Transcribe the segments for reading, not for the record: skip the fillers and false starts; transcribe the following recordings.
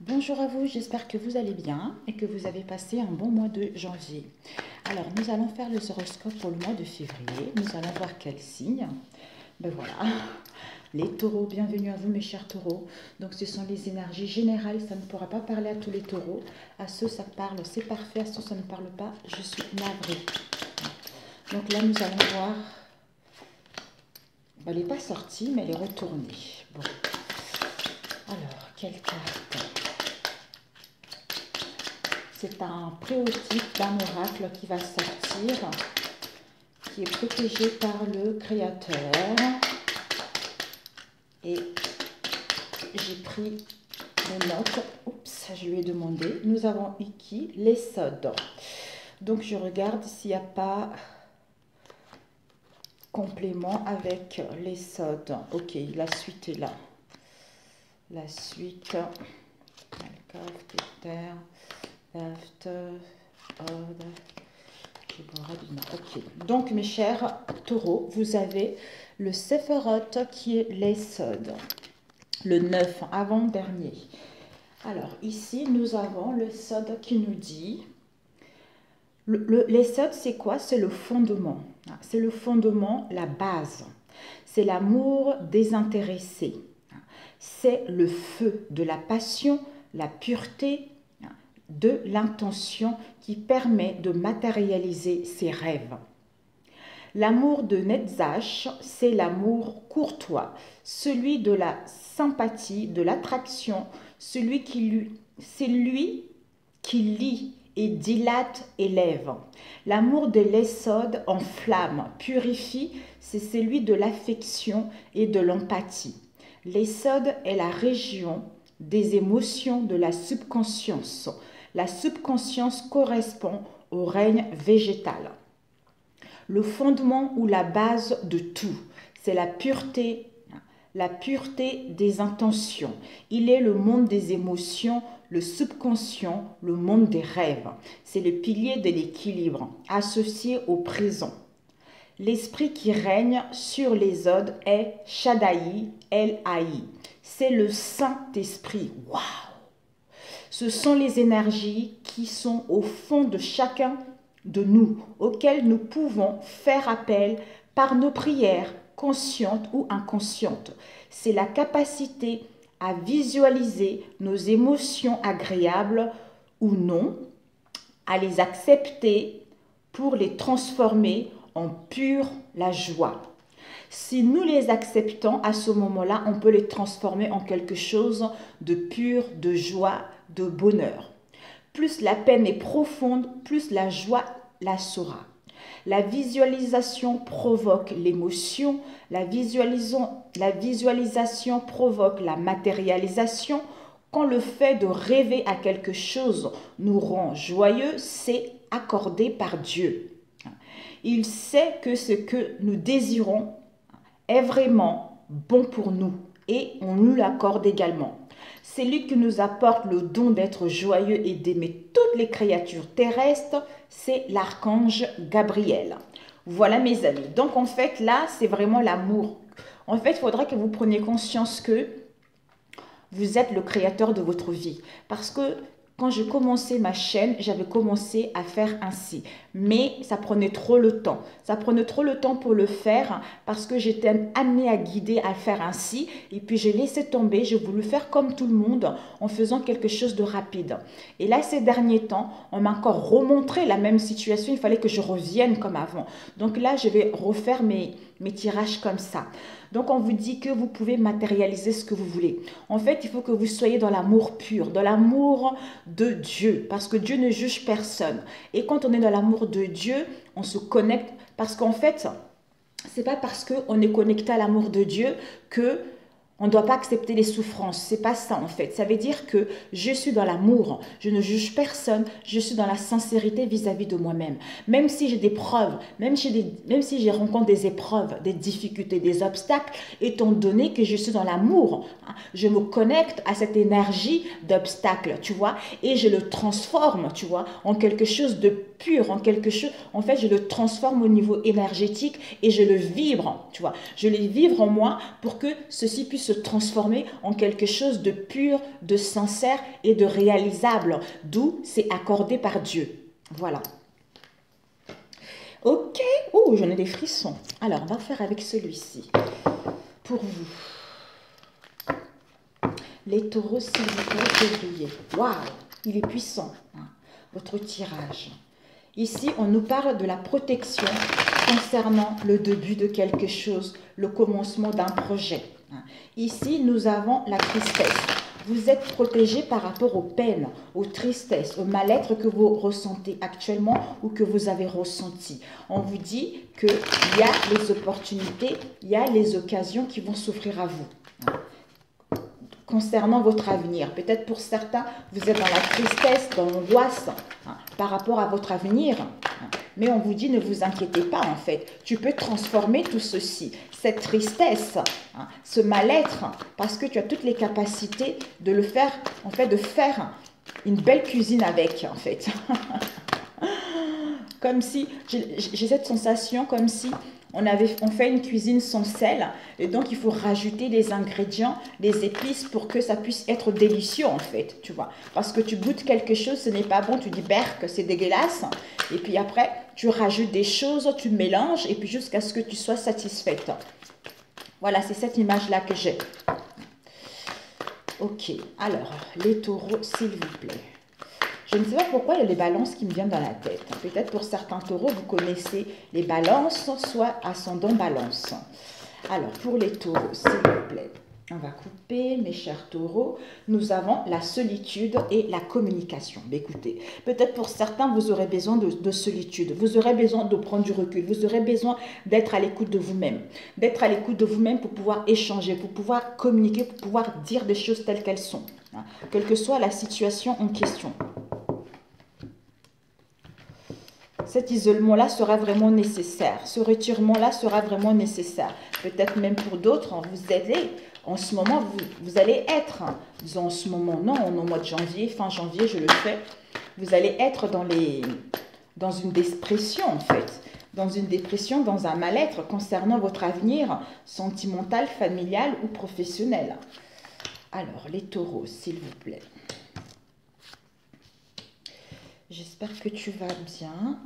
Bonjour à vous, j'espère que vous allez bien et que vous avez passé un bon mois de janvier. Alors, nous allons faire les horoscopes pour le mois de février. Nous allons voir quel signe. Ben voilà, les taureaux, bienvenue à vous mes chers taureaux. Donc, ce sont les énergies générales, ça ne pourra pas parler à tous les taureaux. À ceux, ça parle, c'est parfait. À ceux, ça ne parle pas, je suis navrée. Donc là, nous allons voir. Ben, elle n'est pas sortie, mais elle est retournée. Bon. Alors, quelle carte? C'est un préotype d'un oracle qui va sortir, qui est protégé par le Créateur. Et j'ai pris des notes. Oups, je lui ai demandé. Nous avons Iki, les sods. Donc je regarde s'il n'y a pas complément avec les sods. Ok, la suite est là. La suite. Ok, donc mes chers taureaux, vous avez le Sephiroth qui est l'Esod, le 9 avant-dernier. Alors ici, nous avons le Sod qui nous dit, l'Esod c'est quoi? C'est le fondement, c'est le fondement, la base, c'est l'amour désintéressé, c'est le feu de la passion, la pureté, de l'intention qui permet de matérialiser ses rêves. L'amour de Netzach, c'est l'amour courtois, celui de la sympathie, de l'attraction, c'est lui qui lie et dilate, élève. L'amour de l'Esod enflamme, purifie, c'est celui de l'affection et de l'empathie. L'Esod est la région des émotions de la subconscience. La subconscience correspond au règne végétal. Le fondement ou la base de tout, c'est la pureté des intentions. Il est le monde des émotions, le subconscient, le monde des rêves. C'est le pilier de l'équilibre, associé au présent. L'esprit qui règne sur les odes est Shaddai El-Haï. C'est le Saint-Esprit. Waouh! Ce sont les énergies qui sont au fond de chacun de nous, auxquelles nous pouvons faire appel par nos prières, conscientes ou inconscientes. C'est la capacité à visualiser nos émotions agréables ou non, à les accepter pour les transformer en pure la joie. Si nous les acceptons, à ce moment-là, on peut les transformer en quelque chose de pur, de joie, de bonheur. Plus la peine est profonde, plus la joie la sera. La visualisation provoque l'émotion, la visualisation provoque la matérialisation. Quand le fait de rêver à quelque chose nous rend joyeux, c'est accordé par Dieu. Il sait que ce que nous désirons est vraiment bon pour nous et on nous l'accorde également. C'est lui qui nous apporte le don d'être joyeux et d'aimer toutes les créatures terrestres, c'est l'archange Gabriel. Voilà mes amis. Donc en fait là, c'est vraiment l'amour. En fait, il faudrait que vous preniez conscience que vous êtes le créateur de votre vie. Parce que quand j'ai commencé ma chaîne, j'avais commencé à faire ainsi. Mais ça prenait trop le temps. Ça prenait trop le temps pour le faire parce que j'étais amenée à guider à faire ainsi. Et puis j'ai laissé tomber, j'ai voulu faire comme tout le monde en faisant quelque chose de rapide. Et là, ces derniers temps, on m'a encore remontré la même situation. Il fallait que je revienne comme avant. Donc là, je vais refaire mes tirages comme ça. Donc on vous dit que vous pouvez matérialiser ce que vous voulez. En fait, il faut que vous soyez dans l'amour pur, dans l'amour de Dieu, parce que Dieu ne juge personne. Et quand on est dans l'amour de Dieu, on se connecte, parce qu'en fait, c'est pas parce qu'on est connecté à l'amour de Dieu que on ne doit pas accepter les souffrances. C'est pas ça en fait. Ça veut dire que je suis dans l'amour. Je ne juge personne. Je suis dans la sincérité vis-à-vis de moi-même. Même si j'ai des preuves, même si j'ai rencontré des épreuves, des difficultés, des obstacles, étant donné que je suis dans l'amour, je me connecte à cette énergie d'obstacle, tu vois, et je le transforme, tu vois, en quelque chose de pur, en quelque chose, en fait, je le transforme au niveau énergétique et je le vibre, tu vois. Je le vibre en moi pour que ceci puisse se transformer en quelque chose de pur, de sincère et de réalisable. D'où c'est accordé par Dieu. Voilà. Ok. Oh, j'en ai des frissons. Alors, on va faire avec celui-ci. Pour vous. Les taureaux, s'il vous plaît, février. Waouh, il est puissant, hein, votre tirage. Ici, on nous parle de la protection concernant le début de quelque chose, le commencement d'un projet. Ici, nous avons la tristesse. Vous êtes protégé par rapport aux peines, aux tristesses, au mal-être que vous ressentez actuellement ou que vous avez ressenti. On vous dit qu'il y a les opportunités, il y a les occasions qui vont s'offrir à vous. Concernant votre avenir. Peut-être pour certains, vous êtes dans la tristesse, dans l'angoisse par rapport à votre avenir. Mais on vous dit, ne vous inquiétez pas en fait. Tu peux transformer tout ceci, cette tristesse, ce mal-être, parce que tu as toutes les capacités de le faire, en fait, de faire une belle cuisine avec, en fait. Comme si, j'ai cette sensation comme si on fait une cuisine sans sel et donc il faut rajouter les ingrédients, les épices pour que ça puisse être délicieux en fait, tu vois. Parce que tu goûtes quelque chose, ce n'est pas bon, tu dis berk, c'est dégueulasse. Et puis après, tu rajoutes des choses, tu mélanges et puis jusqu'à ce que tu sois satisfaite. Voilà, c'est cette image-là que j'ai. Ok, alors, les taureaux, s'il vous plaît. Je ne sais pas pourquoi il y a les balances qui me viennent dans la tête. Peut-être pour certains taureaux, vous connaissez les balances, soit ascendant balance. Alors, pour les taureaux, s'il vous plaît, on va couper, mes chers taureaux. Nous avons la solitude et la communication. Mais écoutez, peut-être pour certains, vous aurez besoin de solitude. Vous aurez besoin de prendre du recul. Vous aurez besoin d'être à l'écoute de vous-même. D'être à l'écoute de vous-même pour pouvoir échanger, pour pouvoir communiquer, pour pouvoir dire des choses telles qu'elles sont. Quelle que soit la situation en question. Cet isolement-là sera vraiment nécessaire. Ce retirement-là sera vraiment nécessaire. Peut-être même pour d'autres, vous allez, en ce moment, vous allez être, disons en ce moment, non, au mois de janvier, fin janvier, je le fais, vous allez être dans une dépression, en fait. Dans une dépression, dans un mal-être concernant votre avenir sentimental, familial ou professionnel. Alors, les taureaux, s'il vous plaît. J'espère que tu vas bien.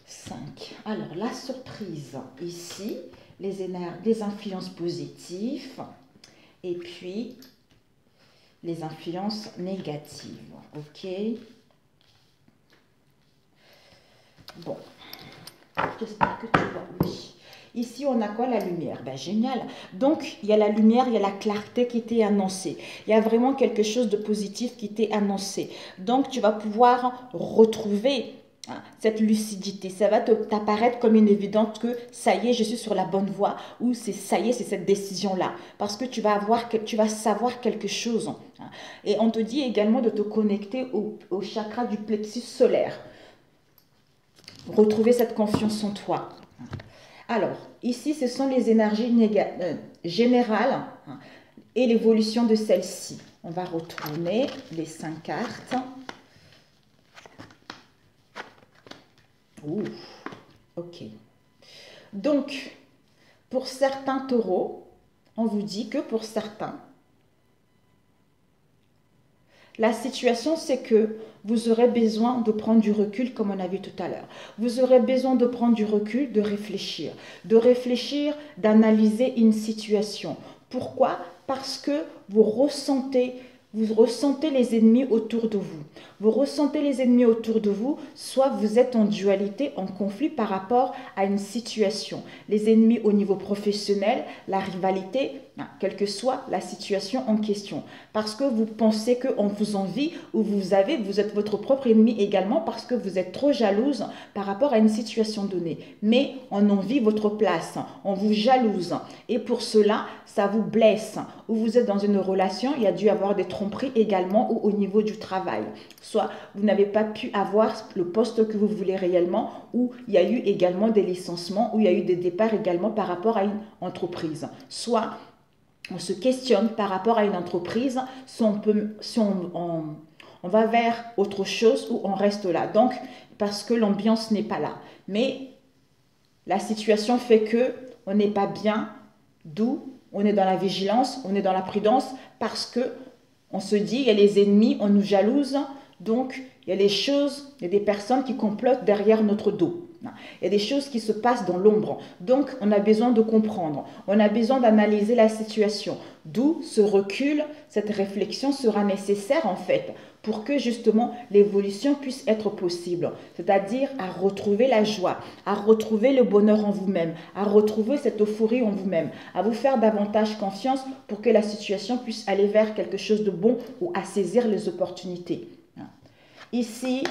5. Alors, la surprise, ici, les influences positives et puis les influences négatives. Ok? Bon, j'espère que tu vois. Oui. Ici, on a quoi? La lumière. Ben, génial. Donc, il y a la lumière, il y a la clarté qui t'est annoncée. Il y a vraiment quelque chose de positif qui t'est annoncé. Donc, tu vas pouvoir retrouver cette lucidité. Ça va t'apparaître comme une évidence que ça y est, je suis sur la bonne voie, ou ça y est, c'est cette décision-là. Parce que tu vas savoir quelque chose. Et on te dit également de te connecter au chakra du plexus solaire. Retrouver cette confiance en toi. Alors, ici, ce sont les énergies générales et l'évolution de celles-ci. On va retourner les 5 cartes. Ouh, ok. Donc, pour certains taureaux, on vous dit que pour certains, la situation, c'est que vous aurez besoin de prendre du recul, comme on a vu tout à l'heure. Vous aurez besoin de prendre du recul, de réfléchir, d'analyser une situation. Pourquoi? Parce que vous ressentez les ennemis autour de vous. Vous ressentez les ennemis autour de vous, soit vous êtes en dualité, en conflit par rapport à une situation. Les ennemis au niveau professionnel, la rivalité, quelle que soit la situation en question. Parce que vous pensez qu'on vous envie ou vous êtes votre propre ennemi également parce que vous êtes trop jalouse par rapport à une situation donnée. Mais on envie votre place, on vous jalouse. Et pour cela, ça vous blesse. Ou vous êtes dans une relation, il y a dû avoir des tromperies également ou au niveau du travail. Soit vous n'avez pas pu avoir le poste que vous voulez réellement, ou il y a eu également des licenciements, ou il y a eu des départs également par rapport à une entreprise. Soit on se questionne par rapport à une entreprise, si on va vers autre chose ou on reste là. Donc, parce que l'ambiance n'est pas là. Mais la situation fait que on n'est pas bien D'où on est dans la vigilance, on est dans la prudence parce que on se dit, il y a les ennemis, on nous jalouse, donc il y a des choses, il y a des personnes qui complotent derrière notre dos. Il y a des choses qui se passent dans l'ombre. Donc, on a besoin de comprendre. On a besoin d'analyser la situation. D'où ce recul, cette réflexion sera nécessaire en fait pour que justement l'évolution puisse être possible. C'est-à-dire à retrouver la joie, à retrouver le bonheur en vous-même, à retrouver cette euphorie en vous-même, à vous faire davantage confiance pour que la situation puisse aller vers quelque chose de bon ou à saisir les opportunités. Ici,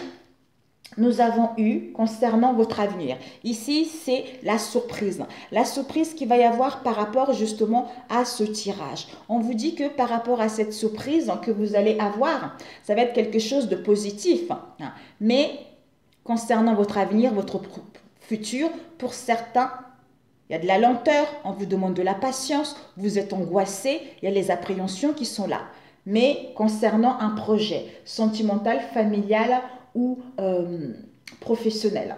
nous avons eu concernant votre avenir. Ici, c'est la surprise. La surprise qu'il va y avoir par rapport justement à ce tirage. On vous dit que par rapport à cette surprise que vous allez avoir, ça va être quelque chose de positif. Mais concernant votre avenir, votre futur, pour certains, il y a de la lenteur, on vous demande de la patience, vous êtes angoissé, il y a les appréhensions qui sont là. Mais concernant un projet sentimental, familial ou professionnel.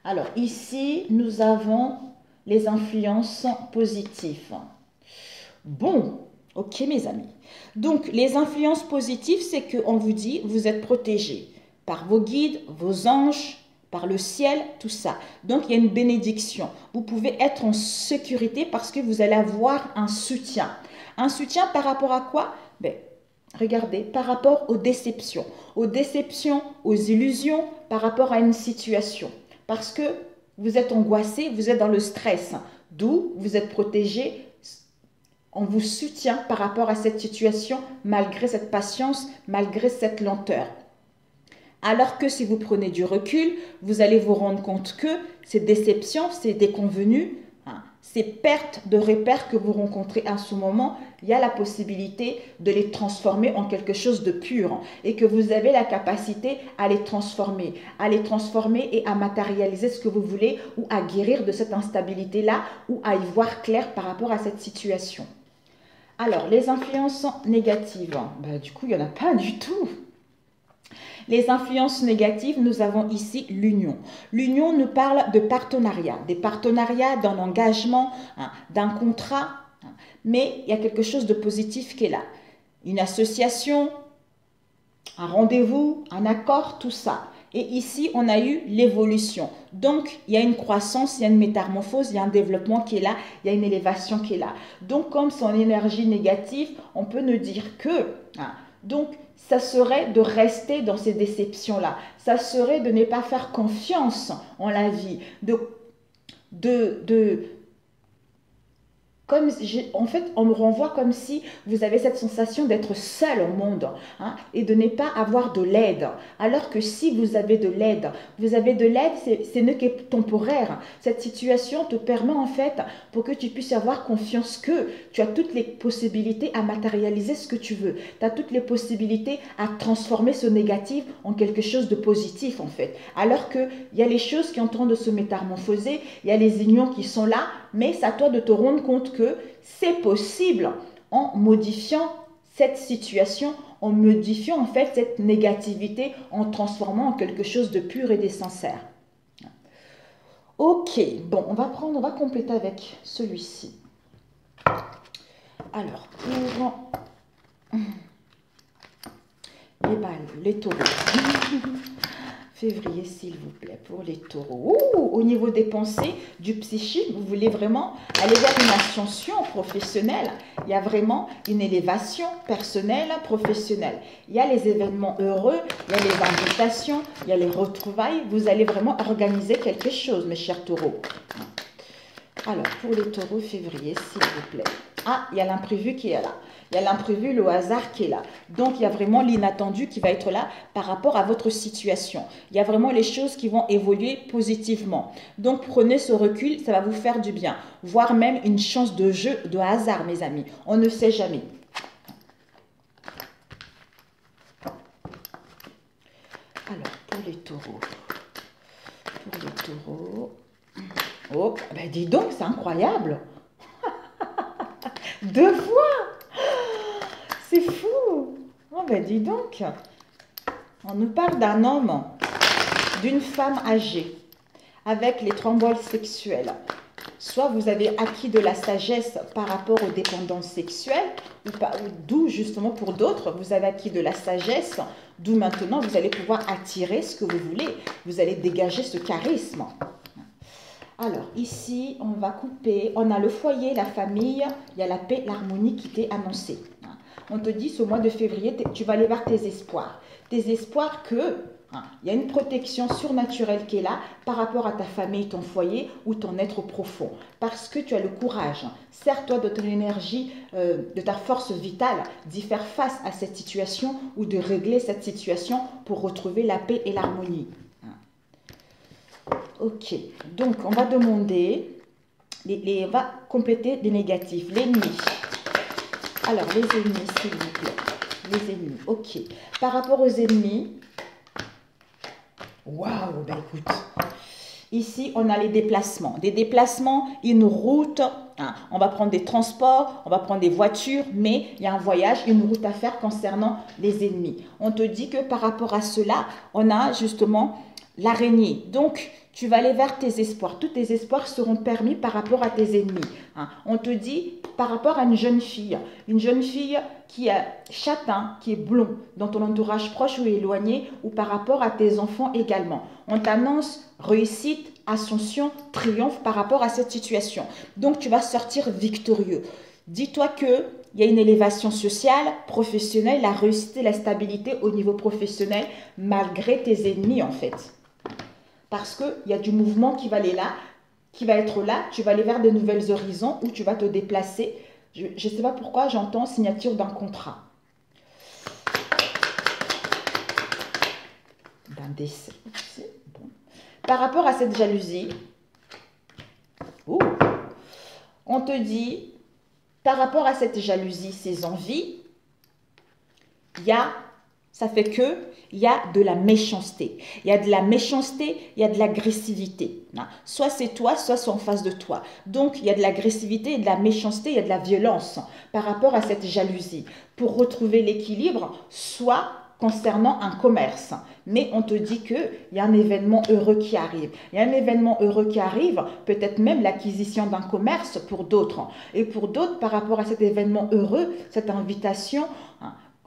Alors ici, nous avons les influences positives. Bon, ok mes amis. Donc les influences positives, c'est qu'on vous dit, vous êtes protégés par vos guides, vos anges, par le ciel, tout ça. Donc il y a une bénédiction. Vous pouvez être en sécurité parce que vous allez avoir un soutien. Un soutien par rapport à quoi? Regardez, par rapport aux déceptions, aux illusions, par rapport à une situation. Parce que vous êtes angoissé, vous êtes dans le stress. D'où vous êtes protégé, on vous soutient par rapport à cette situation, malgré cette patience, malgré cette lenteur. Alors que si vous prenez du recul, vous allez vous rendre compte que ces déceptions, ces déconvenues, ces pertes de repères que vous rencontrez à ce moment, il y a la possibilité de les transformer en quelque chose de pur et que vous avez la capacité à les transformer et à matérialiser ce que vous voulez ou à guérir de cette instabilité-là ou à y voir clair par rapport à cette situation. Alors, les influences négatives, du coup, il n'y en a pas du tout. Les influences négatives, nous avons ici l'union. L'union nous parle de partenariat, des partenariats, d'un engagement, d'un contrat. Mais il y a quelque chose de positif qui est là. Une association, un rendez-vous, un accord, tout ça. Et ici, on a eu l'évolution. Donc, il y a une croissance, il y a une métamorphose, il y a un développement qui est là, il y a une élévation qui est là. Donc, comme c'est en énergie négative, on peut ne dire que... Donc, ça serait de rester dans ces déceptions-là. Ça serait de ne pas faire confiance en la vie. En fait, on me renvoie comme si vous avez cette sensation d'être seul au monde et de ne pas avoir de l'aide. Alors que si vous avez de l'aide, ce n'est que temporaire. Cette situation te permet en fait, pour que tu puisses avoir confiance que tu as toutes les possibilités à matérialiser ce que tu veux. Tu as toutes les possibilités à transformer ce négatif en quelque chose de positif en fait. Alors qu'il y a les choses qui sont en train de se métamorphoser, il y a les unions qui sont là, mais c'est à toi de te rendre compte que c'est possible en modifiant cette situation, en modifiant en fait cette négativité, en transformant en quelque chose de pur et de sincère. Ok, bon, on va compléter avec celui-ci. Alors, pour les balles, les taureaux. Février, s'il vous plaît, pour les taureaux. Au niveau des pensées, du psychique, vous voulez vraiment aller vers une ascension professionnelle. Il y a vraiment une élévation personnelle, professionnelle. Il y a les événements heureux, il y a les invitations, il y a les retrouvailles. Vous allez vraiment organiser quelque chose, mes chers taureaux. Alors, pour les taureaux, février, s'il vous plaît. Ah, il y a l'imprévu qui est là. Il y a l'imprévu, le hasard qui est là. Donc, il y a vraiment l'inattendu qui va être là par rapport à votre situation. Il y a vraiment les choses qui vont évoluer positivement. Donc, prenez ce recul, ça va vous faire du bien. Voire même une chance de jeu, de hasard, mes amis. On ne sait jamais. Alors, pour les taureaux. Oh, ben dis donc, c'est incroyable. 2 fois. C'est fou. Oh ben dis donc. On nous parle d'un homme, d'une femme âgée, avec les tromboles sexuelles. Soit vous avez acquis de la sagesse par rapport aux dépendances sexuelles, d'où justement pour d'autres, vous avez acquis de la sagesse, d'où maintenant vous allez pouvoir attirer ce que vous voulez. Vous allez dégager ce charisme. Alors, ici, on va couper. On a le foyer, la famille, il y a la paix, l'harmonie qui t'est annoncée. On te dit, ce mois de février, tu vas aller vers tes espoirs. Tes espoirs que, il y a une protection surnaturelle qui est là par rapport à ta famille, ton foyer ou ton être profond. Parce que tu as le courage. Sers-toi de ton énergie, de ta force vitale, d'y faire face à cette situation ou de régler cette situation pour retrouver la paix et l'harmonie. Ok, donc on va demander, on va compléter les négatifs, l'ennemi. Alors, les ennemis, s'il vous plaît. Les ennemis, ok. Par rapport aux ennemis, waouh, ben écoute, ici on a les déplacements. Des déplacements, une route, on va prendre des transports, on va prendre des voitures, mais il y a un voyage, une route à faire concernant les ennemis. On te dit que par rapport à cela, on a justement l'araignée. Donc, tu vas aller vers tes espoirs. Tous tes espoirs seront permis par rapport à tes ennemis. On te dit par rapport à une jeune fille qui est châtain, qui est blond, dans ton entourage proche ou éloigné, ou par rapport à tes enfants également. On t'annonce réussite, ascension, triomphe par rapport à cette situation. Donc, tu vas sortir victorieux. Dis-toi que il y a une élévation sociale, professionnelle, la réussite et la stabilité au niveau professionnel, malgré tes ennemis en fait. Parce qu'il y a du mouvement qui va aller là, qui va être là, tu vas aller vers de nouvelles horizons où tu vas te déplacer. Je ne sais pas pourquoi j'entends signature d'un contrat. D'un décès. Bon. Par rapport à cette jalousie, on te dit, par rapport à cette jalousie, ces envies, ça fait que il y a de la méchanceté. Il y a de la méchanceté, il y a de l'agressivité. Soit c'est toi, soit c'est en face de toi. Donc, il y a de l'agressivité et de la méchanceté, il y a de la violence par rapport à cette jalousie. Pour retrouver l'équilibre, soit concernant un commerce. Mais on te dit qu'il y a un événement heureux qui arrive. Il y a un événement heureux qui arrive, peut-être même l'acquisition d'un commerce pour d'autres. Et pour d'autres, par rapport à cet événement heureux, cette invitation,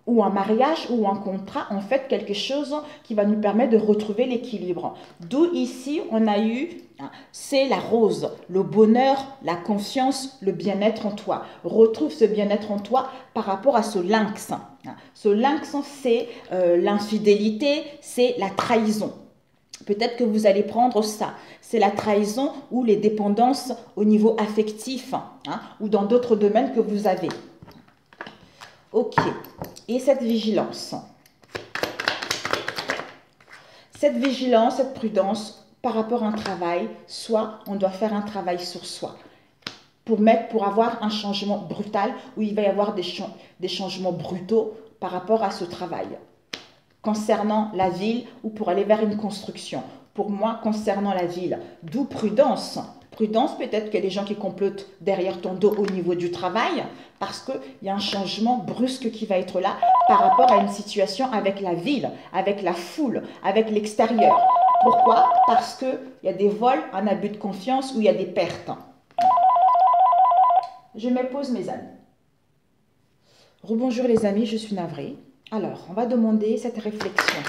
ou un mariage ou un contrat, en fait, quelque chose qui va nous permettre de retrouver l'équilibre. D'où ici, on a eu, c'est la rose, le bonheur, la confiance, le bien-être en toi. Retrouve ce bien-être en toi par rapport à ce lynx. Ce lynx, c'est l'infidélité, c'est la trahison. Peut-être que vous allez prendre ça. C'est la trahison ou les dépendances au niveau affectif ou dans d'autres domaines que vous avez. Ok. Et cette vigilance, cette prudence par rapport à un travail, soit on doit faire un travail sur soi pour avoir un changement brutal où il va y avoir des changements brutaux par rapport à ce travail. Concernant la ville ou pour aller vers une construction. Pour moi, concernant la ville, d'où prudence. Prudence, peut-être qu'il y a des gens qui complotent derrière ton dos au niveau du travail parce qu'il y a un changement brusque qui va être là par rapport à une situation avec la ville, avec la foule, avec l'extérieur. Pourquoi? Parce qu'il y a des vols, un abus de confiance ou il y a des pertes. Je me pose mes amis. Rebonjour les amis, je suis navrée. Alors, on va demander cette réflexion.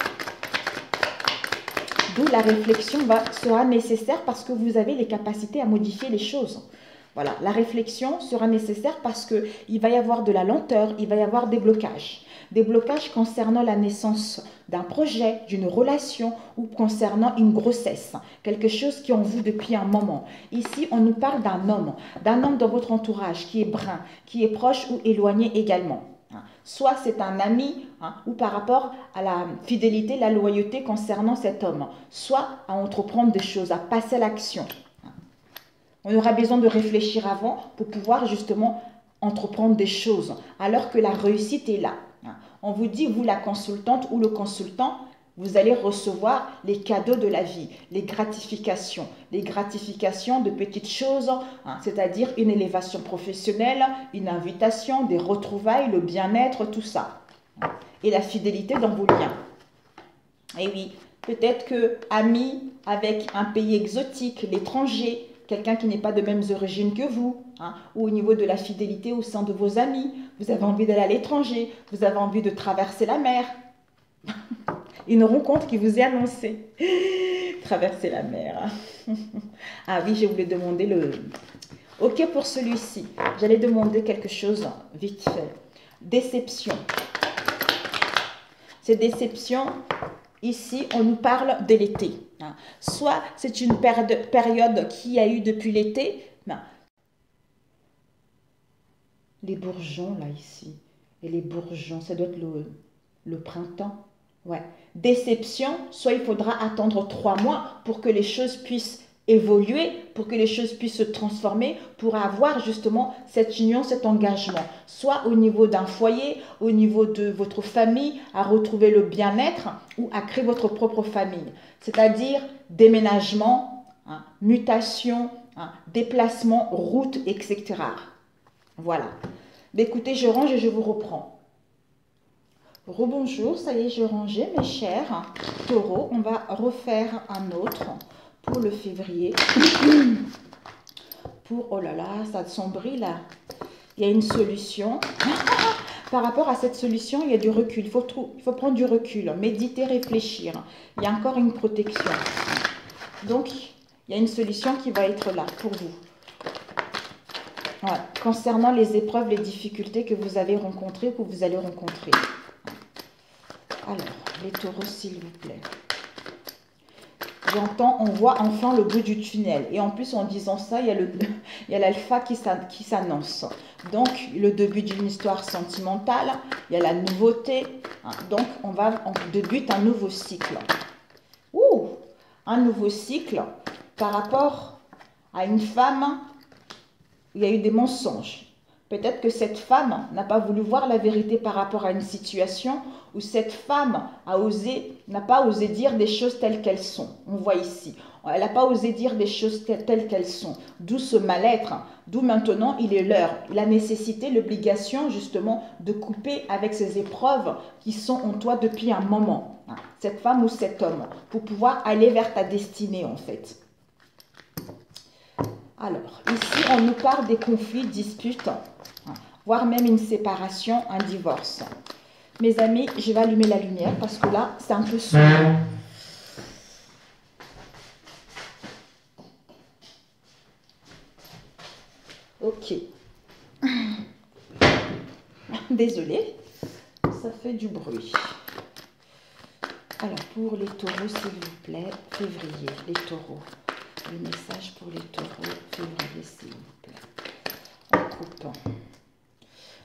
D'où la réflexion sera nécessaire parce que vous avez les capacités à modifier les choses. Voilà, la réflexion sera nécessaire parce qu'il va y avoir de la lenteur, il va y avoir des blocages. Des blocages concernant la naissance d'un projet, d'une relation ou concernant une grossesse. Quelque chose qui est en vous depuis un moment. Ici, on nous parle d'un homme dans votre entourage qui est brun, qui est proche ou éloigné également. Soit c'est un ami ou par rapport à la fidélité, la loyauté concernant cet homme. Soit à entreprendre des choses, à passer à l'action. On aura besoin de réfléchir avant pour pouvoir justement entreprendre des choses alors que la réussite est là. On vous dit, vous la consultante ou le consultant, vous allez recevoir les cadeaux de la vie, les gratifications de petites choses, c'est-à-dire une élévation professionnelle, une invitation, des retrouvailles, le bien-être, tout ça. Et la fidélité dans vos liens. Et oui, peut-être que amis avec un pays exotique, l'étranger, quelqu'un qui n'est pas de mêmes origines que vous, hein, ou au niveau de la fidélité au sein de vos amis. Vous avez envie d'aller à l'étranger, vous avez envie de traverser la mer. Une rencontre qui vous est annoncée. Traverser la mer. Ah oui, je voulais demander le... Ok pour celui-ci. J'allais demander quelque chose vite fait. Déception. Ces déceptions, ici, on nous parle de l'été. Soit c'est une période qu'il y a eu depuis l'été. Les bourgeons, là, ici. Et les bourgeons, ça doit être le printemps. Ouais. Déception, soit il faudra attendre 3 mois pour que les choses puissent évoluer, pour que les choses puissent se transformer, pour avoir justement cette union, cet engagement, soit au niveau d'un foyer, au niveau de votre famille, à retrouver le bien-être ou à créer votre propre famille. C'est-à-dire déménagement, hein, mutation, hein, déplacement, route, etc. Voilà. Mais écoutez, je range et je vous reprends. Rebonjour, ça y est, je rangeais mes chers taureaux. On va refaire un autre pour le février. Pour, oh là là, ça sombrille là. Il y a une solution. Par rapport à cette solution, il y a du recul. Il faut prendre du recul, méditer, réfléchir. Il y a encore une protection. Donc, il y a une solution qui va être là pour vous. Ouais. Concernant les épreuves, les difficultés que vous avez rencontrées, que vous allez rencontrer. Alors, les taureaux, s'il vous plaît. J'entends, on voit enfin le bout du tunnel. Et en plus, en disant ça, il y a l'alpha qui s'annonce. Donc, le début d'une histoire sentimentale, il y a la nouveauté. Donc, on débute un nouveau cycle. Ouh, un nouveau cycle par rapport à une femme où il y a eu des mensonges. Peut-être que cette femme n'a pas voulu voir la vérité par rapport à une situation où cette femme n'a pas osé dire des choses telles qu'elles sont. On voit ici. Elle n'a pas osé dire des choses telles qu'elles sont. D'où ce mal-être. D'où maintenant, il est l'heure. La nécessité, l'obligation justement de couper avec ces épreuves qui sont en toi depuis un moment. Cette femme ou cet homme. Pour pouvoir aller vers ta destinée en fait. Alors, ici, on nous parle des conflits, disputes, voire même une séparation, un divorce. Mes amis, je vais allumer la lumière parce que là, c'est un peu sombre. Ok. Désolée, ça fait du bruit. Alors, pour les taureaux, s'il vous plaît, février, les taureaux. Le message pour les taureaux, février, s'il vous plaît. En coupant.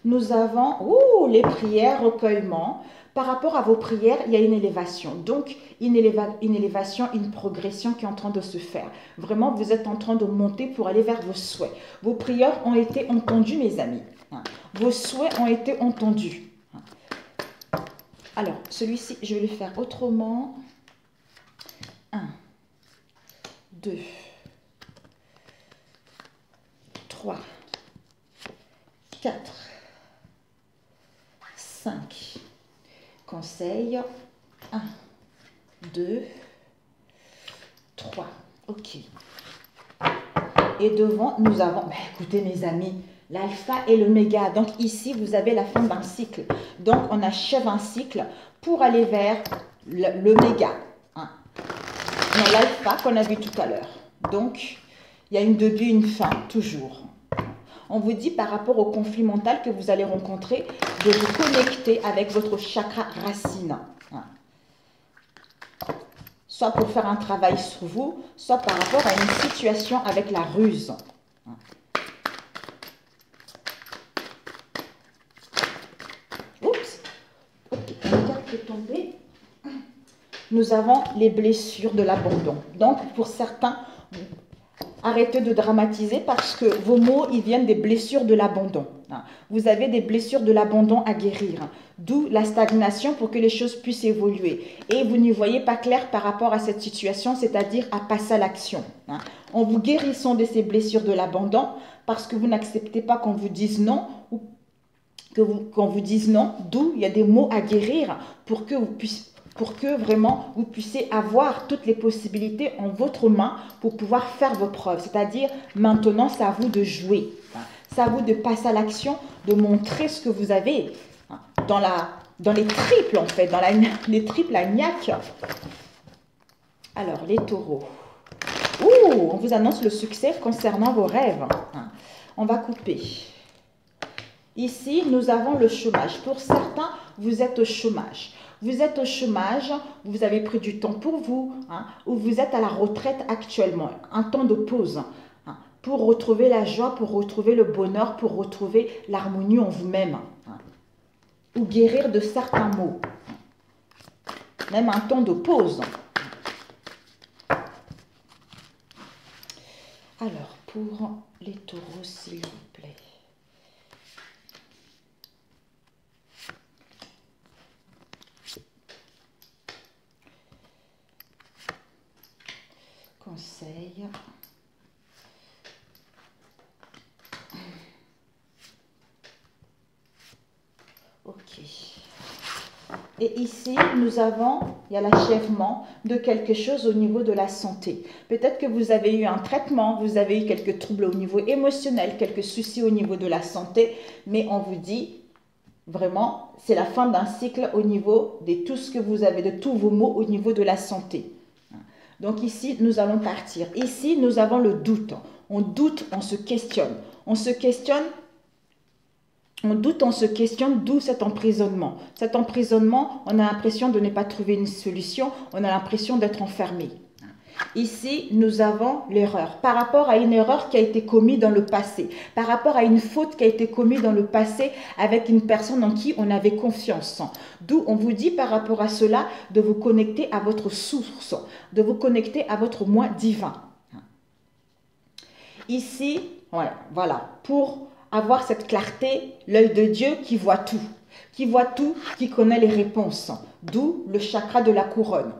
Nous avons les prières, recueillement. Par rapport à vos prières, il y a une élévation. Donc, une élévation, une progression qui est en train de se faire. Vraiment, vous êtes en train de monter pour aller vers vos souhaits. Vos prières ont été entendues, mes amis. Vos souhaits ont été entendus. Alors, celui-ci, je vais le faire autrement. 1, 2, 3, 4, 5. Conseil. 1, 2, 3. Ok. Et devant, nous avons, écoutez mes amis, l'alpha et l'oméga. Donc ici, vous avez la fin d'un cycle. Donc on achève un cycle pour aller vers l'oméga. Non, l'alpha qu'on a vu tout à l'heure. Donc, il y a une début, une fin, toujours. On vous dit par rapport au conflit mental que vous allez rencontrer, de vous connecter avec votre chakra racine. Soit pour faire un travail sur vous, soit par rapport à une situation avec la ruse. Oups, une carte est tombée. Nous avons les blessures de l'abandon. Donc, pour certains, arrêtez de dramatiser parce que vos mots, ils viennent des blessures de l'abandon. Vous avez des blessures de l'abandon à guérir. D'où la stagnation pour que les choses puissent évoluer. Et vous n'y voyez pas clair par rapport à cette situation, c'est-à-dire à passer à l'action. En vous guérissant de ces blessures de l'abandon, parce que vous n'acceptez pas qu'on vous dise non, ou qu'on vous dise non, d'où il y a des mots à guérir pour que vous puissiez pour que vraiment vous puissiez avoir toutes les possibilités en votre main pour pouvoir faire vos preuves. C'est-à-dire, maintenant, c'est à vous de jouer. C'est à vous de passer à l'action, de montrer ce que vous avez dans les triples, en fait, dans les triples à gnac. Alors, les taureaux. Ouh, on vous annonce le succès concernant vos rêves. On va couper. Ici, nous avons le chômage. Pour certains, vous êtes au chômage. Vous êtes au chômage, vous avez pris du temps pour vous, ou vous êtes à la retraite actuellement, un temps de pause, pour retrouver la joie, pour retrouver le bonheur, pour retrouver l'harmonie en vous-même, ou guérir de certains maux. Même un temps de pause. Alors, pour les taureaux, s'il vous plaît. Conseil. Ok. Et ici, nous avons, il y a l'achèvement de quelque chose au niveau de la santé. Peut-être que vous avez eu un traitement, vous avez eu quelques troubles au niveau émotionnel, quelques soucis au niveau de la santé, mais on vous dit, vraiment, c'est la fin d'un cycle au niveau de tout ce que vous avez, de tous vos maux au niveau de la santé. Donc ici, nous allons partir. Ici, nous avons le doute. On doute, on se questionne. On se questionne. On doute, on se questionne, d'où cet emprisonnement. Cet emprisonnement, on a l'impression de ne pas trouver une solution, on a l'impression d'être enfermé. Ici, nous avons l'erreur. Par rapport à une erreur qui a été commise dans le passé, par rapport à une faute qui a été commise dans le passé avec une personne en qui on avait confiance. D'où on vous dit par rapport à cela de vous connecter à votre source, de vous connecter à votre moi divin. Ici, voilà, pour avoir cette clarté, l'œil de Dieu qui voit tout, qui connaît les réponses, d'où le chakra de la couronne.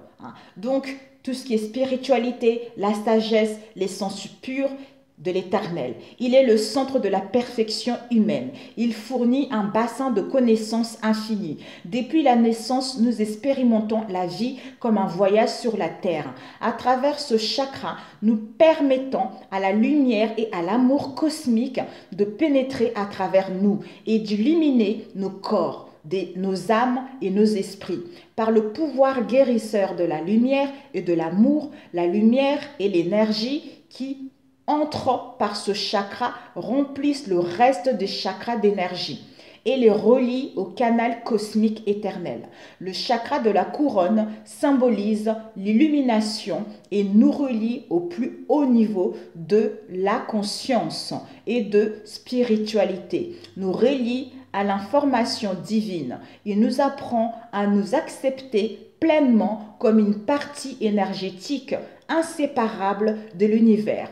Donc, tout ce qui est spiritualité, la sagesse, les sens purs de l'éternel. Il est le centre de la perfection humaine. Il fournit un bassin de connaissances infinies. Depuis la naissance, nous expérimentons la vie comme un voyage sur la terre. À travers ce chakra, nous permettons à la lumière et à l'amour cosmique de pénétrer à travers nous et d'illuminer nos corps, nos âmes et nos esprits. Par le pouvoir guérisseur de la lumière et de l'amour, la lumière et l'énergie qui entrent par ce chakra remplissent le reste des chakras d'énergie et les relient au canal cosmique éternel. Le chakra de la couronne symbolise l'illumination et nous relie au plus haut niveau de la conscience et de spiritualité. Nous relie à l'information divine. Il nous apprend à nous accepter pleinement comme une partie énergétique inséparable de l'univers.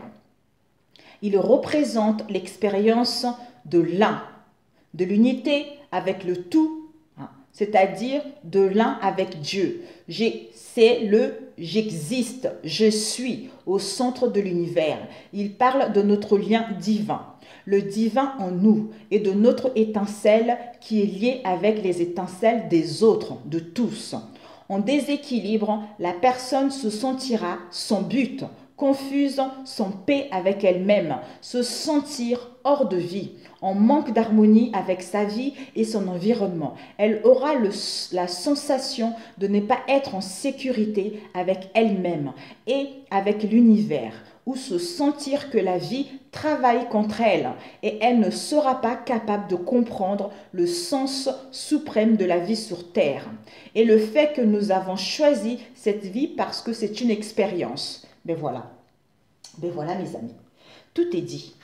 Il représente l'expérience de l'un, de l'unité avec le tout, c'est-à-dire de l'un avec Dieu. C'est le j'existe, je suis au centre de l'univers. Il parle de notre lien divin, le divin en nous et de notre étincelle qui est liée avec les étincelles des autres, de tous. En déséquilibre, la personne se sentira sans but, confuse, sans paix avec elle-même, se sentir hors de vie, en manque d'harmonie avec sa vie et son environnement. Elle aura la sensation de ne pas être en sécurité avec elle-même et avec l'univers, ou se sentir que la vie travaille contre elle et elle ne sera pas capable de comprendre le sens suprême de la vie sur Terre et le fait que nous avons choisi cette vie parce que c'est une expérience. Ben voilà, mes amis, tout est dit.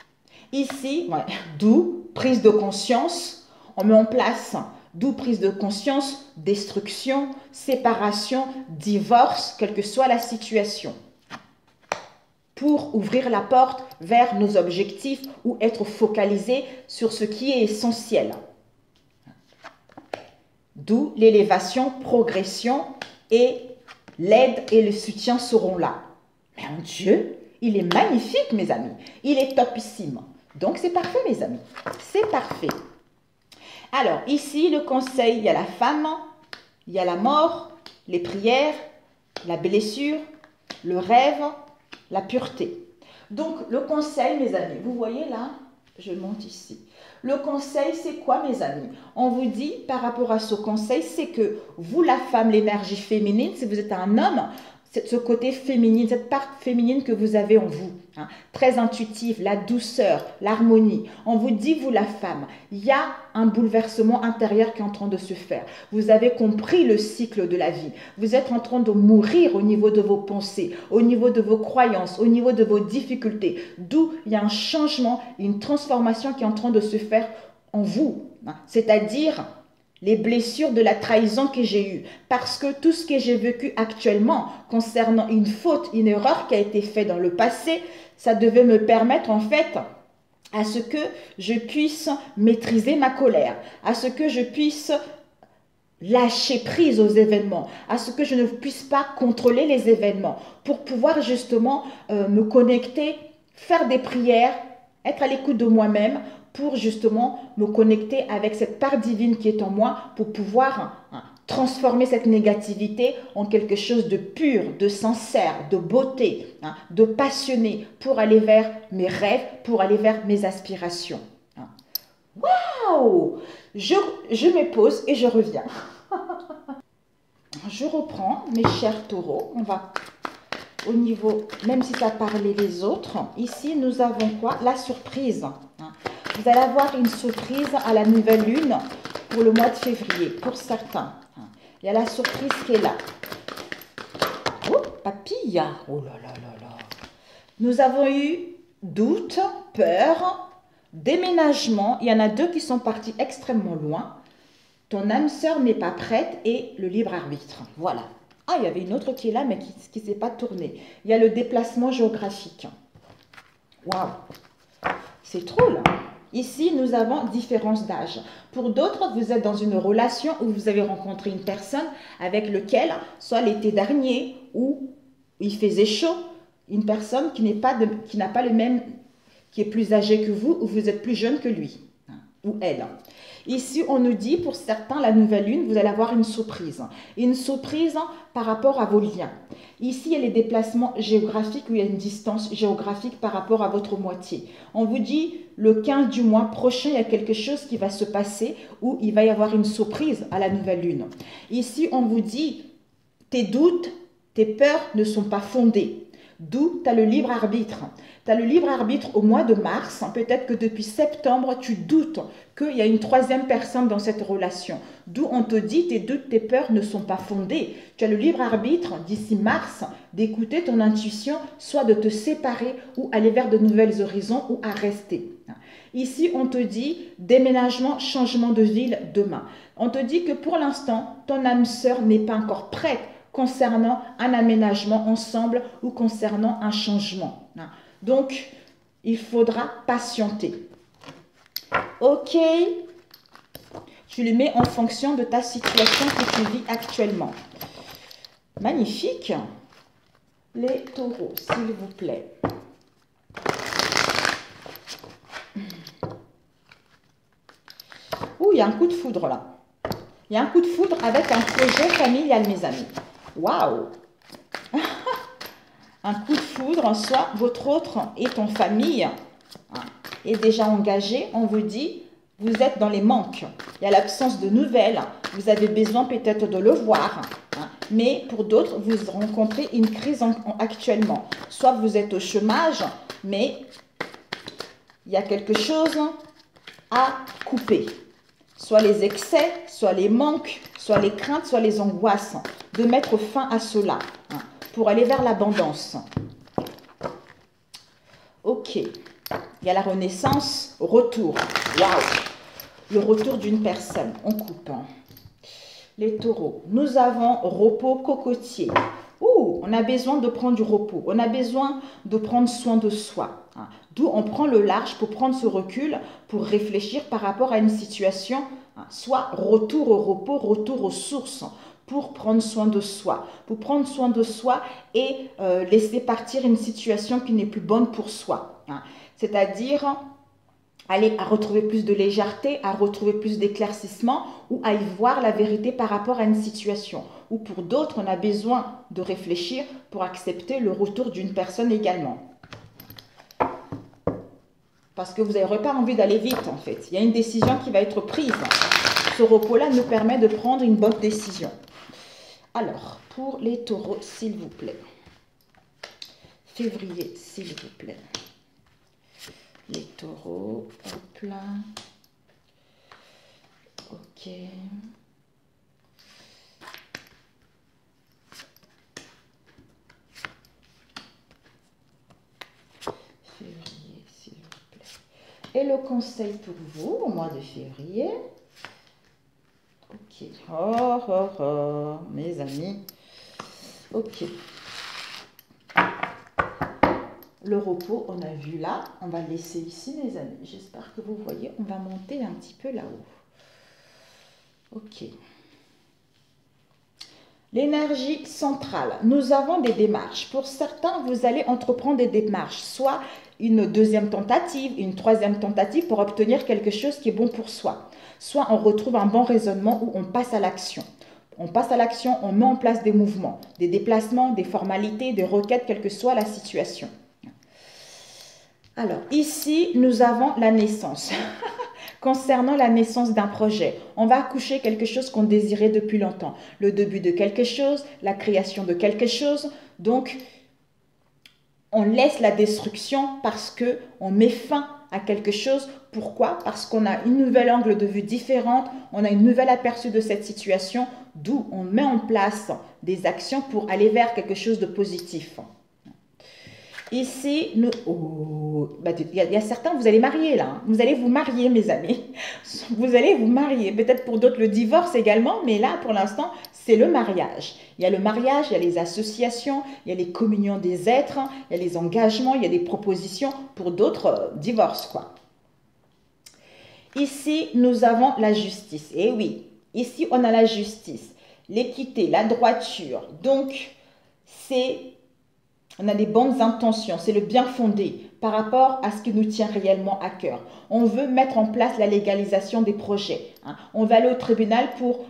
Ici, d'où prise de conscience, on met en place, d'où prise de conscience, destruction, séparation, divorce, quelle que soit la situation, pour ouvrir la porte vers nos objectifs ou être focalisé sur ce qui est essentiel. D'où l'élévation, progression et l'aide et le soutien seront là. Mais mon Dieu, il est magnifique, mes amis. Il est topissime. Donc, c'est parfait, mes amis. C'est parfait. Alors, ici, le conseil, il y a la femme, il y a la mort, les prières, la blessure, le rêve, la pureté. Donc, le conseil, mes amis, vous voyez là, je monte ici. Le conseil, c'est quoi, mes amis? On vous dit, par rapport à ce conseil, c'est que vous, la femme, l'énergie féminine, si vous êtes un homme, c'est ce côté féminine, cette part féminine que vous avez en vous, hein, très intuitive, la douceur, l'harmonie. On vous dit, vous la femme, il y a un bouleversement intérieur qui est en train de se faire. Vous avez compris le cycle de la vie. Vous êtes en train de mourir au niveau de vos pensées, au niveau de vos croyances, au niveau de vos difficultés. D'où il y a un changement, une transformation qui est en train de se faire en vous. Hein, c'est-à-dire les blessures de la trahison que j'ai eue. Parce que tout ce que j'ai vécu actuellement concernant une faute, une erreur qui a été faite dans le passé, ça devait me permettre en fait à ce que je puisse maîtriser ma colère, à ce que je puisse lâcher prise aux événements, à ce que je ne puisse pas contrôler les événements, pour pouvoir justement me connecter, faire des prières, être à l'écoute de moi-même, pour justement me connecter avec cette part divine qui est en moi, pour pouvoir transformer cette négativité en quelque chose de pur, de sincère, de beauté, de passionné, pour aller vers mes rêves, pour aller vers mes aspirations. Waouh! Je me pose et je reviens. Je reprends, mes chers taureaux. On va au niveau, même si ça parlait les autres, ici nous avons quoi? La surprise. Vous allez avoir une surprise à la nouvelle lune pour le mois de février, pour certains. Il y a la surprise qui est là. Oh, papille! Oh là là là là! Nous avons eu doute, peur, déménagement. Il y en a deux qui sont partis extrêmement loin. Ton âme sœur n'est pas prête et le libre arbitre. Voilà. Ah, il y avait une autre qui est là, mais qui ne s'est pas tournée. Il y a le déplacement géographique. Waouh! C'est trop là. Ici, nous avons différence d'âge. Pour d'autres, vous êtes dans une relation où vous avez rencontré une personne avec laquelle, soit l'été dernier, où il faisait chaud, une personne qui n'a pas le même, qui est plus âgée que vous, ou vous êtes plus jeune que lui, ou elle. Ici, on nous dit, pour certains, la nouvelle lune, vous allez avoir une surprise. Une surprise par rapport à vos liens. Ici, il y a les déplacements géographiques où il y a une distance géographique par rapport à votre moitié. On vous dit, le 15 du mois prochain, il y a quelque chose qui va se passer où il va y avoir une surprise à la nouvelle lune. Ici, on vous dit, tes doutes, tes peurs ne sont pas fondées. D'où tu as le libre arbitre. Tu as le libre arbitre au mois de mars. Peut-être que depuis septembre, tu doutes qu'il y a une troisième personne dans cette relation. D'où on te dit tes doutes, tes peurs ne sont pas fondées. Tu as le libre arbitre d'ici mars d'écouter ton intuition, soit de te séparer ou aller vers de nouvelles horizons ou à rester. Ici, on te dit déménagement, changement de ville demain. On te dit que pour l'instant, ton âme sœur n'est pas encore prête concernant un aménagement ensemble ou concernant un changement. Donc, il faudra patienter. Ok, tu le mets en fonction de ta situation que tu vis actuellement. Magnifique. Les taureaux, s'il vous plaît. Ouh, il y a un coup de foudre là. Il y a un coup de foudre avec un projet familial, mes amis. Waouh! Un coup de foudre, soit votre autre est en famille, est déjà engagé, on vous dit, vous êtes dans les manques. Il y a l'absence de nouvelles, vous avez besoin peut-être de le voir. Mais pour d'autres, vous rencontrez une crise actuellement. Soit vous êtes au chômage, mais il y a quelque chose à couper. Soit les excès, soit les manques, soit les craintes, soit les angoisses. De mettre fin à cela pour aller vers l'abondance. Ok. Il y a la renaissance, retour. Waouh! Le retour d'une personne. On coupe. Les taureaux. Nous avons repos cocotier. Ouh, on a besoin de prendre du repos. On a besoin de prendre soin de soi. D'où on prend le large pour prendre ce recul, pour réfléchir par rapport à une situation, soit retour au repos, retour aux sources, pour prendre soin de soi. Pour prendre soin de soi et laisser partir une situation qui n'est plus bonne pour soi. C'est-à-dire aller à retrouver plus de légèreté, à retrouver plus d'éclaircissement ou à y voir la vérité par rapport à une situation. Ou pour d'autres, on a besoin de réfléchir pour accepter le retour d'une personne également. Parce que vous n'aurez pas envie d'aller vite en fait. Il y a une décision qui va être prise. Ce repos-là nous permet de prendre une bonne décision. Alors, pour les taureaux, s'il vous plaît. Février, s'il vous plaît. Les taureaux, hop là. Ok. Février, s'il vous plaît. Et le conseil pour vous au mois de février. Ok. Oh, oh, oh, mes amis. Ok. Le repos, on a vu là. On va le laisser ici, mes amis. J'espère que vous voyez. On va monter un petit peu là-haut. Ok. L'énergie centrale. Nous avons des démarches. Pour certains, vous allez entreprendre des démarches. Soit une deuxième tentative, une troisième tentative pour obtenir quelque chose qui est bon pour soi. Soit on retrouve un bon raisonnement où on passe à l'action. On passe à l'action, on met en place des mouvements, des déplacements, des formalités, des requêtes, quelle que soit la situation. Alors, ici, nous avons la naissance. Concernant la naissance d'un projet, on va accoucher quelque chose qu'on désirait depuis longtemps. Le début de quelque chose, la création de quelque chose. Donc, on laisse la destruction parce qu'on met fin à quelque chose. Pourquoi? Parce qu'on a une nouvelle angle de vue différente, on a une nouvelle aperçu de cette situation, d'où on met en place des actions pour aller vers quelque chose de positif. Ici, il y a certains, vous allez marier là. Hein. Vous allez vous marier, mes amis. Vous allez vous marier. Peut-être pour d'autres le divorce également, mais là, pour l'instant, c'est le mariage. Il y a le mariage, il y a les associations, il y a les communions des êtres, il y a les engagements, il y a des propositions. Pour d'autres, divorce, quoi. Ici, nous avons la justice. Et oui, ici, on a la justice, l'équité, la droiture. Donc, on a des bonnes intentions, c'est le bien fondé par rapport à ce qui nous tient réellement à cœur. On veut mettre en place la légalisation des projets. Hein. On va aller au tribunal pour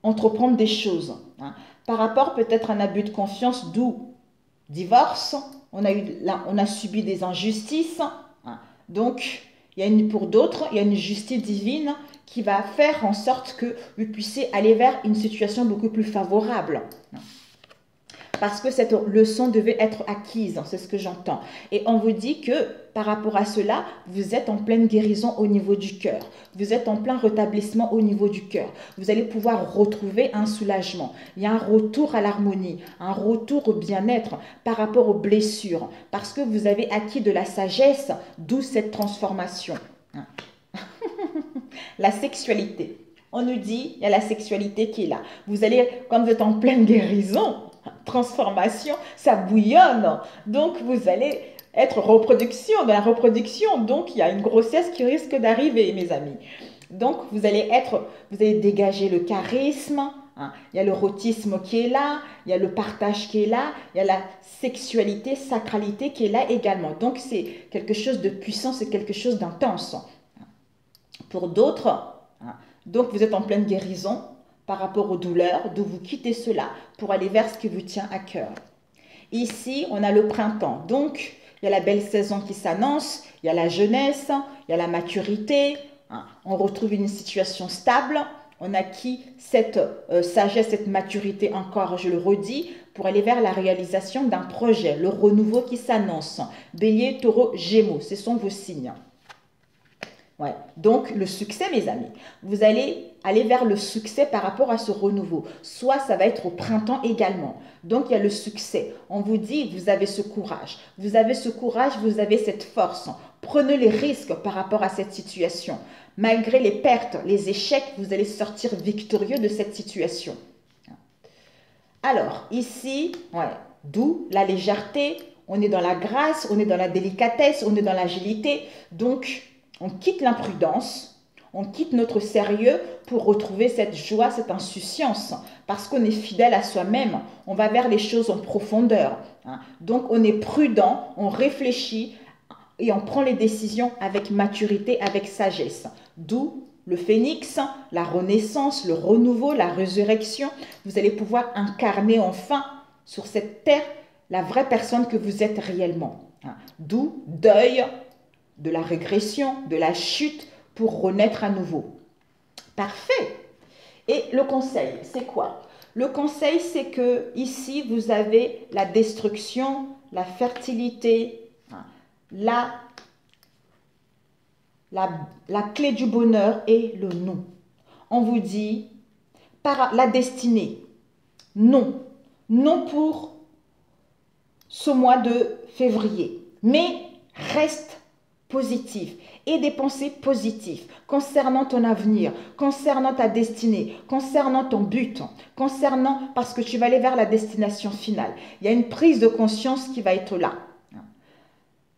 entreprendre des choses. Hein. Par rapport peut-être à un abus de confiance, d'où divorce, on a subi des injustices. Hein. Donc, pour d'autres, il y a une justice divine qui va faire en sorte que vous puissiez aller vers une situation beaucoup plus favorable. Parce que cette leçon devait être acquise, c'est ce que j'entends. Et on vous dit que par rapport à cela, vous êtes en pleine guérison au niveau du cœur. Vous êtes en plein rétablissement au niveau du cœur. Vous allez pouvoir retrouver un soulagement. Il y a un retour à l'harmonie, un retour au bien-être par rapport aux blessures. Parce que vous avez acquis de la sagesse, d'où cette transformation. La sexualité. On nous dit, il y a la sexualité qui est là. Vous allez, quand vous êtes en pleine guérison, transformation, ça bouillonne. Donc, vous allez être dans la reproduction. Donc, il y a une grossesse qui risque d'arriver, mes amis. Donc, vous allez dégager le charisme. Hein. Il y a l'érotisme qui est là. Il y a le partage qui est là. Il y a la sexualité, sacralité qui est là également. Donc, c'est quelque chose de puissant, c'est quelque chose d'intense. Pour d'autres, donc vous êtes en pleine guérison par rapport aux douleurs, d'où vous quittez cela pour aller vers ce qui vous tient à cœur. Ici, on a le printemps. Donc, il y a la belle saison qui s'annonce, il y a la jeunesse, il y a la maturité. On retrouve une situation stable. On acquis cette sagesse, cette maturité encore, je le redis, pour aller vers la réalisation d'un projet, le renouveau qui s'annonce. Bélier, Taureau, Gémeaux, ce sont vos signes. Ouais. Donc, le succès, mes amis, vous allez aller vers le succès par rapport à ce renouveau. Soit ça va être au printemps également. Donc, il y a le succès. On vous dit, vous avez ce courage. Vous avez ce courage, vous avez cette force. Prenez les risques par rapport à cette situation. Malgré les pertes, les échecs, vous allez sortir victorieux de cette situation. Alors, ici, d'où la légèreté. On est dans la grâce, on est dans la délicatesse, on est dans l'agilité. Donc, on quitte l'imprudence, on quitte notre sérieux pour retrouver cette joie, cette insouciance. Parce qu'on est fidèle à soi-même, on va vers les choses en profondeur. Hein. Donc, on est prudent, on réfléchit. et on prend les décisions avec maturité, avec sagesse. D'où le phénix, la renaissance, le renouveau, la résurrection. Vous allez pouvoir incarner enfin sur cette terre la vraie personne que vous êtes réellement. D'où deuil de la régression, de la chute pour renaître à nouveau. Parfait. Et le conseil, c'est quoi? Le conseil, c'est que ici, vous avez la destruction, la fertilité, la clé du bonheur et le non. On vous dit, par la destinée, non. Non pour ce mois de février. Mais reste positif et des pensées positives concernant ton avenir, concernant ta destinée, concernant ton but, parce que tu vas aller vers la destination finale. Il y a une prise de conscience qui va être là.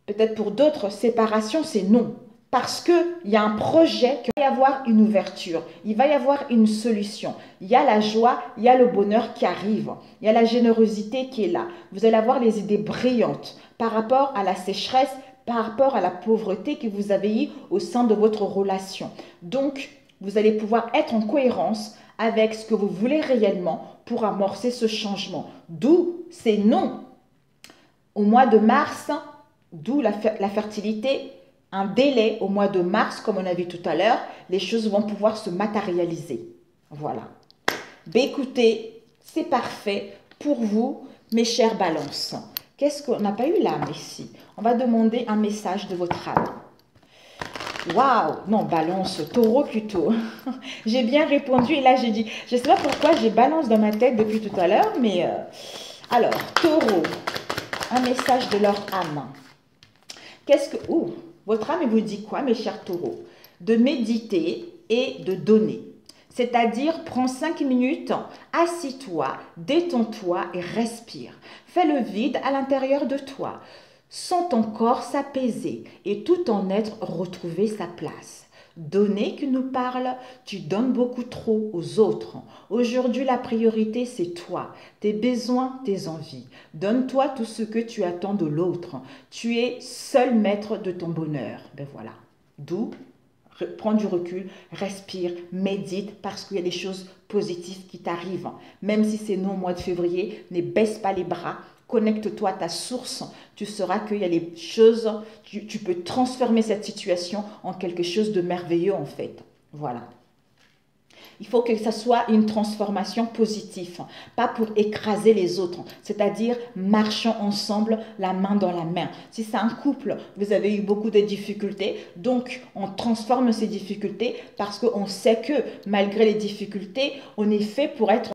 Peut-être pour d'autres, séparation, c'est non. Parce qu'il y a un projet, qu'il va y avoir une ouverture, il va y avoir une solution. Il y a la joie, il y a le bonheur qui arrive, il y a la générosité qui est là. Vous allez avoir les idées brillantes par rapport à la sécheresse, par rapport à la pauvreté que vous avez eue au sein de votre relation. Donc, vous allez pouvoir être en cohérence avec ce que vous voulez réellement pour amorcer ce changement. D'où ces non. Au mois de mars, d'où la fertilité, un délai au mois de mars, comme on a vu tout à l'heure, les choses vont pouvoir se matérialiser. Voilà. Ben écoutez, c'est parfait pour vous, mes chers balances. Qu'est-ce qu'on n'a pas eu l'âme ici? On va demander un message de votre âme. Waouh! Non, balance, taureau plutôt. J'ai bien répondu et là j'ai dit, je ne sais pas pourquoi j'ai balance dans ma tête depuis tout à l'heure, mais alors, taureau, un message de leur âme. Qu'est-ce que... Ouh, votre âme vous dit quoi, mes chers taureaux? De méditer et de donner. C'est-à-dire, prends 5 minutes, assis-toi, détends-toi et respire. Fais le vide à l'intérieur de toi. Sens ton corps s'apaiser et tout ton être retrouver sa place. Donner qui nous parle, tu donnes beaucoup trop aux autres. Aujourd'hui, la priorité, c'est toi, tes besoins, tes envies. Donne-toi tout ce que tu attends de l'autre. Tu es seul maître de ton bonheur. Ben voilà. D'où, prends du recul, respire, médite parce qu'il y a des choses positives qui t'arrivent. Même si c'est non au mois de février, ne baisse pas les bras. Connecte-toi à ta source, tu sauras qu'il y a les choses, tu peux transformer cette situation en quelque chose de merveilleux en fait. Voilà. Il faut que ça soit une transformation positive, pas pour écraser les autres, c'est-à-dire marchons ensemble, la main dans la main. Si c'est un couple, vous avez eu beaucoup de difficultés, donc on transforme ces difficultés parce qu'on sait que malgré les difficultés, on est fait pour être